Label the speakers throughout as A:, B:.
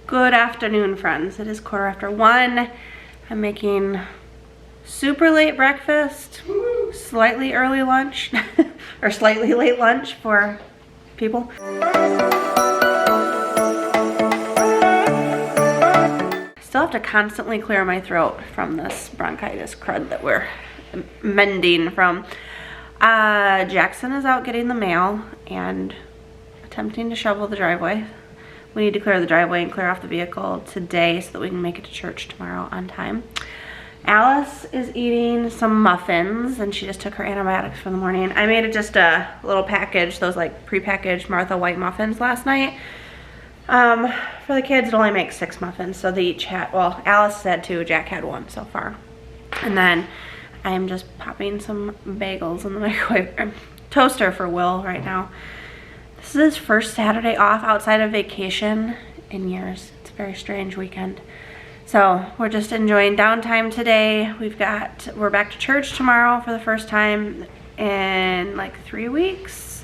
A: Good afternoon, friends. It is 1:15. I'm making super late breakfast, slightly early lunch, or slightly late lunch for people. Still have to constantly clear my throat from this bronchitis crud that we're mending from. Jackson is out getting the mail and attempting to shovel the driveway. We need to clear the driveway and clear off the vehicle today so that we can make it to church tomorrow on time. Alice is eating some muffins and she just took her antibiotics for the morning. I made it just a little package, those like pre-packaged Martha White muffins last night. For the kids, it only makes 6 muffins, so they each had, well, Alice had 2, Jack had 1 so far. And then I'm just popping some bagels in the microwave, toaster for Will right now. This is his first Saturday off outside of vacation in years. It's a very strange weekend. So we're just enjoying downtime today. We're back to church tomorrow for the first time in like 3 weeks.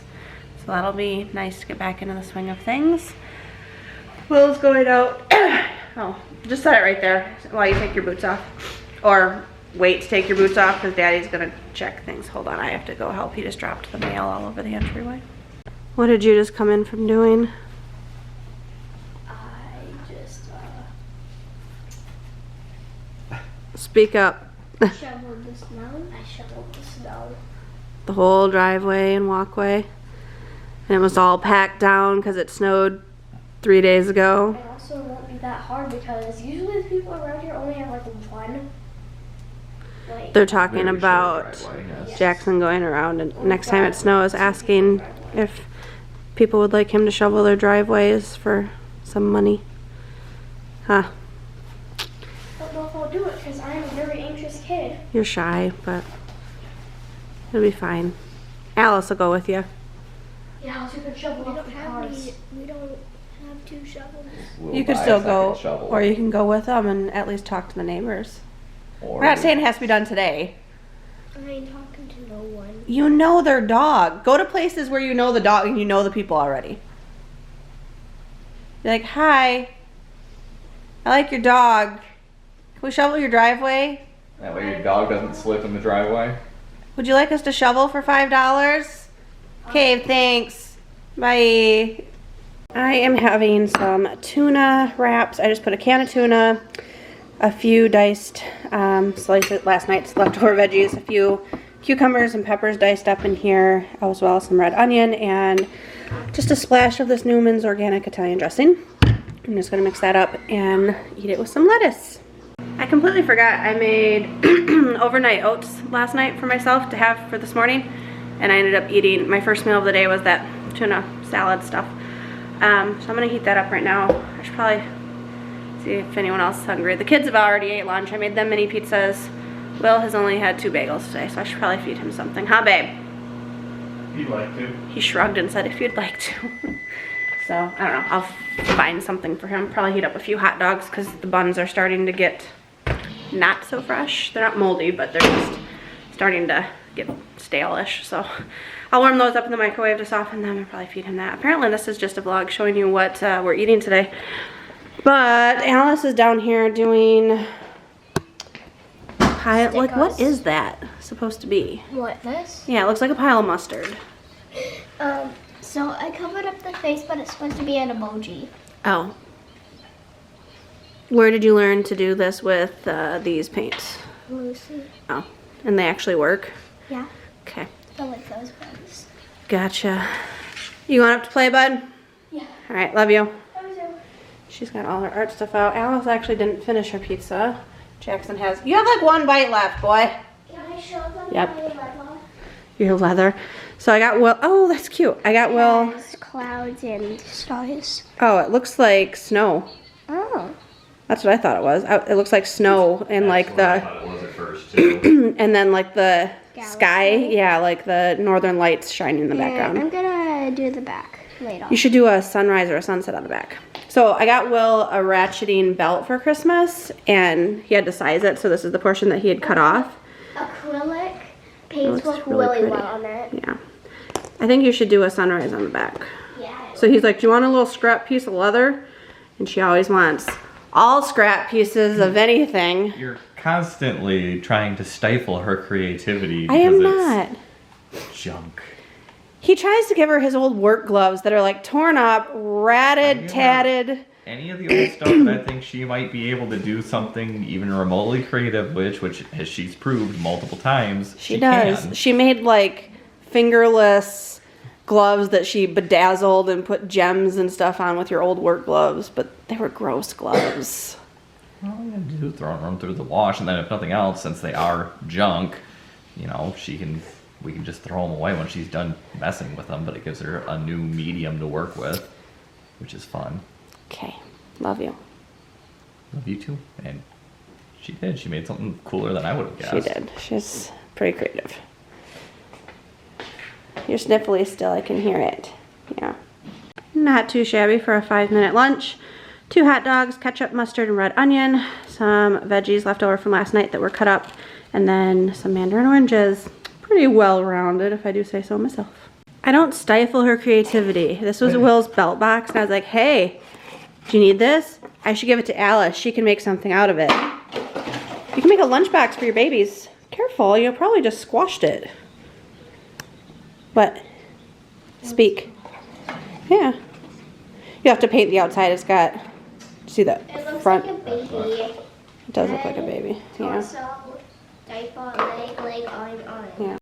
A: So that'll be nice to get back into the swing of things. Will's going out. Oh, just set it right there while you take your boots off. Or wait to take your boots off because Daddy's gonna check things. Hold on, I have to go help. He just dropped the mail all over the entryway. What did you just come in from doing?
B: I just
A: Speak up.
B: shoveled the snow. I shoveled the snow.
A: The whole driveway and walkway. And it was all packed down because it snowed 3 days ago.
B: It also won't be that hard because usually the people around here only have like one. Like,
A: They're talking about Jackson going around and next time it snows asking if people would like him to shovel their driveways for some money. Huh.
B: I don't know if I'll do it because I am a very anxious kid.
A: You're shy, but it'll be fine. Alice will go with you.
B: Yeah, I'll can shovel off the cars. We don't have 2 shovels.
A: You could still go, or you can go with them and at least talk to the neighbors. We're not saying it has to be done today.
B: I ain't talking to no one.
A: You know their dog. Go to places where you know the dog and you know the people already. Be like, hi, I like your dog. Can we shovel your driveway?
C: That way your dog doesn't slip in the driveway.
A: Would you like us to shovel for $5? Okay, thanks. Bye. I am having some tuna wraps. I just put a can of tuna, a few diced slices, last night's leftover veggies, a few cucumbers and peppers diced up in here, as well as some red onion, and just a splash of this Newman's organic Italian dressing. I'm just gonna mix that up and eat it with some lettuce. I completely forgot I made overnight oats last night for myself to have for this morning, and I ended up eating, my first meal of the day was that tuna salad stuff. So I'm gonna heat that up right now. I should probably see if anyone else is hungry. The kids have already ate lunch. I made them mini pizzas. Will has only had 2 bagels today, so I should probably feed him something. Huh, babe?
C: You'd like to.
A: He shrugged and said if you'd like to. So, I don't know. I'll find something for him. Probably heat up a few hot dogs because the buns are starting to get not so fresh. They're not moldy, but they're just starting to get stale-ish. So, I'll warm those up in the microwave to soften them and probably feed him that. Apparently, this is just a vlog showing you what we're eating today. But Alice is down here doing pile, like what is that supposed to be?
B: What, this?
A: Yeah, it looks like a pile of mustard.
B: So I covered up the face, but it's supposed to be an emoji.
A: Oh. Where did you learn to do this with these paints?
B: Lucy.
A: Oh, and they actually work?
B: Yeah.
A: Okay.
B: I like those ones.
A: Gotcha. You going up to play, bud?
B: Yeah.
A: All right, love you.
B: Those are.
A: She's got all her art stuff out. Alice actually didn't finish her pizza. Jackson has. You have like 1 bite left, boy.
B: Can I show them
A: Yep.
B: my leather?
A: Your leather. So I got Will. Oh, that's cute. I got Will.
B: There's clouds and stars.
A: Oh, it looks like snow.
B: Oh.
A: That's what I thought it was. It looks like snow and like
C: I
A: the,
C: thought it was at first too.
A: and then like the
B: Galaxy.
A: sky. Yeah, like the northern lights shining in the background.
B: I'm gonna do the back later.
A: You should do a sunrise or a sunset on the back. So I got Will a ratcheting belt for Christmas, and he had to size it. So this is the portion that he had cut off.
B: Acrylic paints
A: looks
B: look
A: really
B: really
A: pretty.
B: well on it.
A: Yeah. I think you should do a sunrise on the back.
B: Yeah.
A: So he's like, do you want a little scrap piece of leather? And she always wants all scrap pieces of anything.
C: You're constantly trying to stifle her creativity.
A: I am
C: because
A: not.
C: it's junk.
A: He tries to give her his old work gloves that are like torn up, ratted, tatted.
C: Any of the old stuff that I think she might be able to do something even remotely creative with, which as she's proved multiple times,
A: She does.
C: can.
A: She made like fingerless gloves that she bedazzled and put gems and stuff on with your old work gloves, but they were gross gloves.
C: All you have to do is throw them through the wash, and then if nothing else, since they are junk, you know, we can just throw them away when she's done messing with them, but it gives her a new medium to work with, which is fun.
A: Okay, love you.
C: Love you too. And she did. She made something cooler than I would have guessed.
A: She did. She's pretty creative. You're sniffly still, I can hear it. Yeah. Not too shabby for a 5-minute lunch. 2 hot dogs, ketchup, mustard, and red onion. Some veggies left over from last night that were cut up. And then some mandarin oranges. Pretty well-rounded, if I do say so myself. I don't stifle her creativity. This was Will's belt box, and I was like, hey, do you need this? I should give it to Alice. She can make something out of it. You can make a lunchbox for your babies. Careful, you probably just squashed it. What? Speak. Yeah. You have to paint the outside. It's got, see the
B: It looks
A: front?
B: like a baby.
A: It does look like a baby. Yeah.
B: Torso, diaper, leg on.
A: Yeah.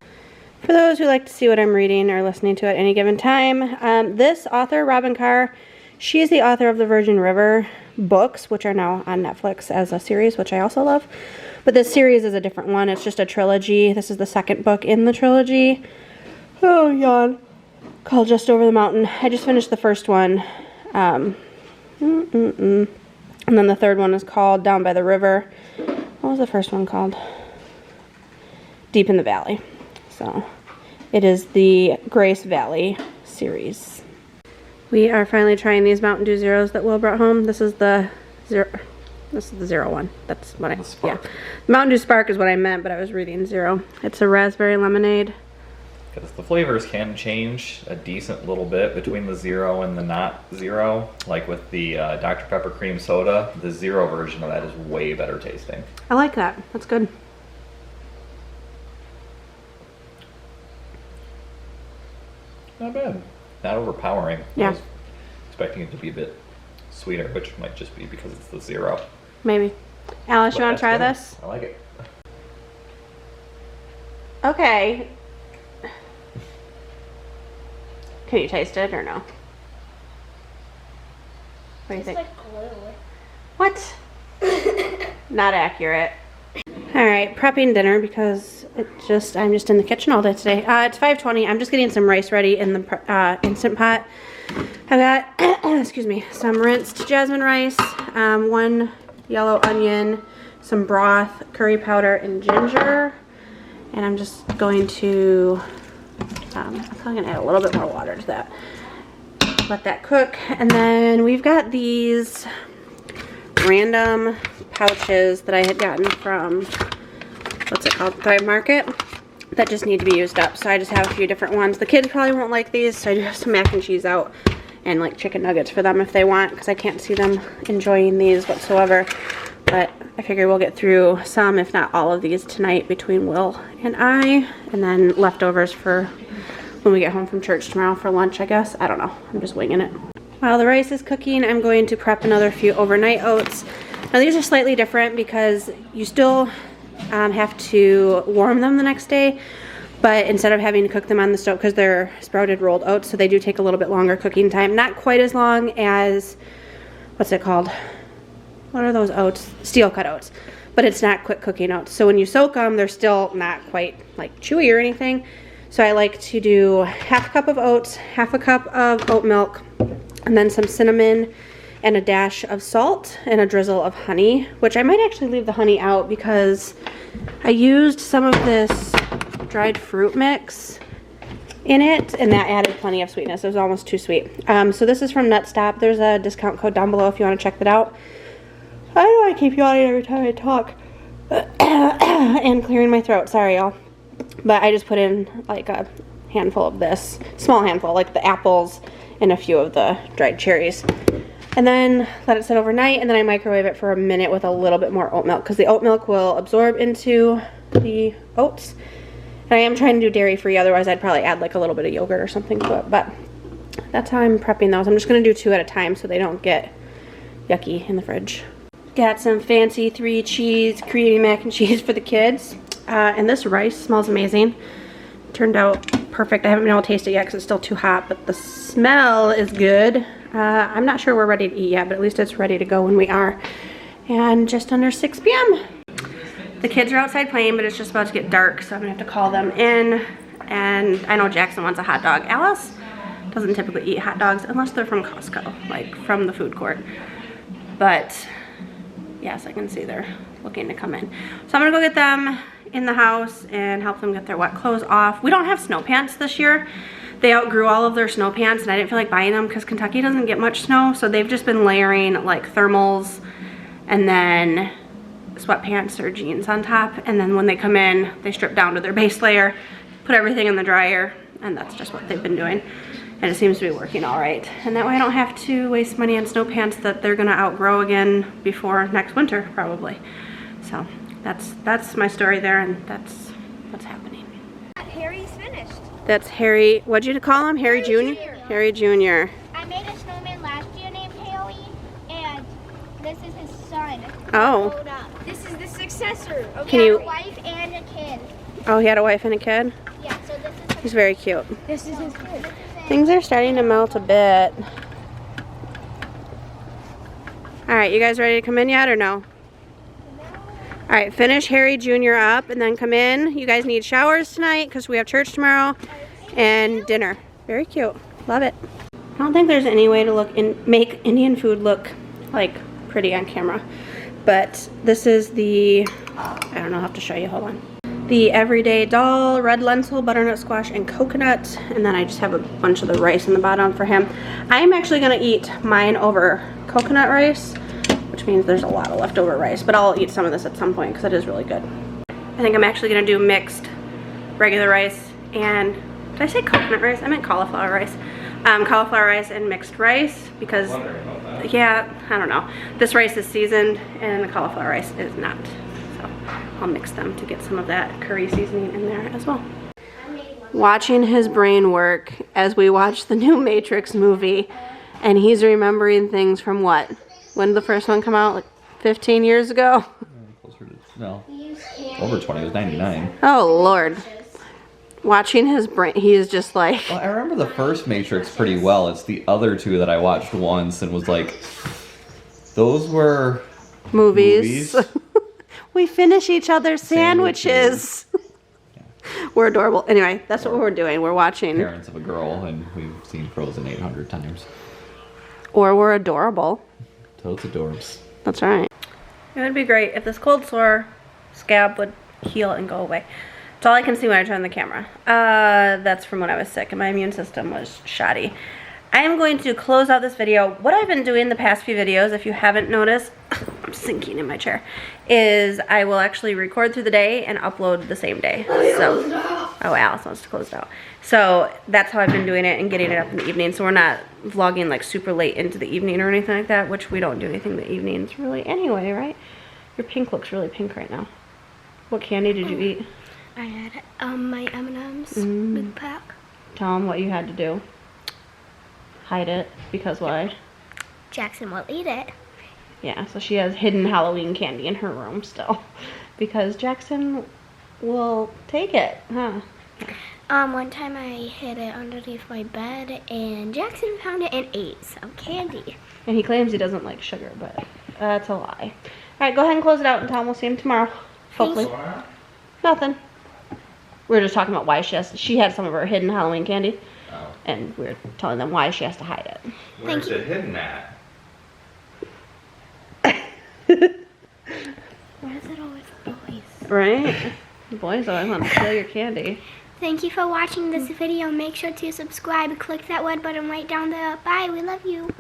A: For those who like to see what I'm reading or listening to at any given time, this author, Robin Carr, she is the author of the Virgin River books, which are now on Netflix as a series, which I also love. But this series is a different one. It's just a trilogy. This is the second book in the trilogy. Oh, yawn. Called Just Over the Mountain. I just finished the first one. And then the third one is called Down by the River. What was the first one called? Deep in the Valley. So it is the Grace Valley series. We are finally trying these Mountain Dew Zeros that Will brought home. This is the zero. This is the zero one. That's what yeah. Mountain Dew Spark is what I meant, but I was reading zero. It's a raspberry lemonade.
C: Because the flavors can change a decent little bit between the zero and the not zero. Like with the Dr. Pepper cream soda, the zero version of that is way better tasting.
A: I like that. That's good.
C: Not bad. Not overpowering.
A: Yeah.
C: I was expecting it to be a bit sweeter, which might just be because it's the zero.
A: Maybe. Alice,
C: But
A: you want to
C: that's
A: try
C: good.
A: this?
C: I like it.
A: Okay. Can you taste it or no? What do you
B: It's
A: think?
B: like glue.
A: What? Not accurate. Alright, prepping dinner because I'm just in the kitchen all day today. It's 5:20. I'm just getting some rice ready in the Instant Pot. I've got, excuse me, some rinsed jasmine rice, 1 yellow onion, some broth, curry powder, and ginger. And I'm just going to, I'm probably going to add a little bit more water to that. Let that cook. And then we've got these random pouches that I had gotten from, what's it called, Thrive Market, that just need to be used up. So I just have a few different ones. The kids probably won't like these, so I do have some mac and cheese out and like chicken nuggets for them if they want, because I can't see them enjoying these whatsoever. But I figure we'll get through some, if not all of these tonight between Will and I, and then leftovers for when we get home from church tomorrow for lunch, I guess. I don't know. I'm just winging it. While the rice is cooking, I'm going to prep another few overnight oats. Now these are slightly different because you still have to warm them the next day, but instead of having to cook them on the stove, because they're sprouted rolled oats, so they do take a little bit longer cooking time. Not quite as long as, what's it called? What are those oats? Steel cut oats. But it's not quick cooking oats. So when you soak them, they're still not quite like chewy or anything. So I like to do half a cup of oats, half a cup of oat milk, and then some cinnamon and a dash of salt and a drizzle of honey, which I might actually leave the honey out because I used some of this dried fruit mix in it, and that added plenty of sweetness. It was almost too sweet. So this is from Nutstop. There's a discount code down below if you want to check that out. I know I keep yawning every time I talk and clearing my throat. Sorry, y'all. But I just put in like a handful of this, small handful, like the apples and a few of the dried cherries. And then let it sit overnight, and then I microwave it for a minute with a little bit more oat milk, because the oat milk will absorb into the oats. And I am trying to do dairy-free, otherwise I'd probably add like a little bit of yogurt or something to it. But that's how I'm prepping those. I'm just going to do 2 at a time so they don't get yucky in the fridge. Got some fancy 3-cheese creamy mac and cheese for the kids. And this rice smells amazing. Turned out perfect. I haven't been able to taste it yet because it's still too hot, but the smell is good. I'm not sure we're ready to eat yet, but at least it's ready to go when we are. And just under 6 p.m. The kids are outside playing, but it's just about to get dark, so I'm gonna have to call them in. And I know Jackson wants a hot dog. Alice doesn't typically eat hot dogs unless they're from Costco, like from the food court. But yes, I can see they're looking to come in. So I'm gonna go get them in the house and help them get their wet clothes off. We don't have snow pants this year. They outgrew all of their snow pants, and I didn't feel like buying them because Kentucky doesn't get much snow, so they've just been layering like thermals and then sweatpants or jeans on top, and then when they come in, they strip down to their base layer, put everything in the dryer, and that's just what they've been doing. And it seems to be working all right. And that way I don't have to waste money on snow pants that they're gonna outgrow again before next winter, probably. So that's my story there, and that's what's happening.
B: Harry's finished.
A: That's Harry, what'd you call him? Harry Jr.? Harry Jr.
B: I made a snowman last year named Haley, and this is his son.
A: Oh.
B: Hold up. This is the successor. Okay.
A: Can you-
B: He had a wife and a kid.
A: Oh, he had a wife and a kid?
B: Yeah, so this is
A: He's very cute.
B: this is his kid.
A: Things are starting to melt a bit. All right, you guys ready to come in yet or no? All right, finish Harry Jr. up and then come in. You guys need showers tonight because we have church tomorrow and dinner. Very cute. Love it. I don't think there's any way to make Indian food look like pretty on camera. But this is the, I don't know, I'll have to show you, hold on. The everyday dal, red lentil, butternut squash, and coconut. And then I just have a bunch of the rice in the bottom for him. I'm actually gonna eat mine over coconut rice, which means there's a lot of leftover rice, but I'll eat some of this at some point because it is really good. I think I'm actually gonna do mixed regular rice and, did I say coconut rice? I meant cauliflower rice. Cauliflower rice and mixed rice because, yeah, I don't know. This rice is seasoned and the cauliflower rice is not. So I'll mix them to get some of that curry seasoning in there as well. Watching his brain work as we watch the new Matrix movie, and he's remembering things from what? When did the first one come out? Like 15 years ago?
C: Closer to, no, over 20, it was 99.
A: Oh, Lord. Watching his brain, he is just like...
C: Well, I remember the first Matrix pretty well. It's the other two that I watched once and was like, those were...
A: Movies. We finish each other's sandwiches.
C: Yeah.
A: We're adorable. Anyway, that's what we're doing. We're watching...
C: Parents of a girl, and we've seen Frozen 800 times.
A: Or we're adorable.
C: Totes adorbs.
A: That's right. It would be great if this cold sore scab would heal and go away. It's all I can see when I turn the camera. That's from when I was sick and my immune system was shoddy. I am going to close out this video. What I've been doing the past few videos, if you haven't noticed, I'm sinking in my chair, is I will actually record through the day and upload the same day. So, oh, Alice wants to close it out. So that's how I've been doing it and getting it up in the evening. So we're not vlogging like super late into the evening or anything like that, which we don't do anything in the evenings really anyway, right? Your pink looks really pink right now. What candy did you eat?
B: I had my M&M's big pack.
A: Tell them what you had to do. Hide it, because why?
B: Jackson will eat it.
A: Yeah, so she has hidden Halloween candy in her room still. Because Jackson will take it, huh?
B: One time I hid it underneath my bed and Jackson found it and ate some candy.
A: And he claims he doesn't like sugar, but that's a lie. Alright, go ahead and close it out and tell him we'll see him tomorrow. Hopefully. Nothing. We were just talking about why she had some of her hidden Halloween candy.
C: Oh.
A: And we were telling them why she has to hide it.
C: Where's it hidden at?
B: Why is it always boys?
A: Right? The boys always want to steal your candy.
B: Thank you for watching this video. Make sure to subscribe. Click that red button right down there. Bye. We love you.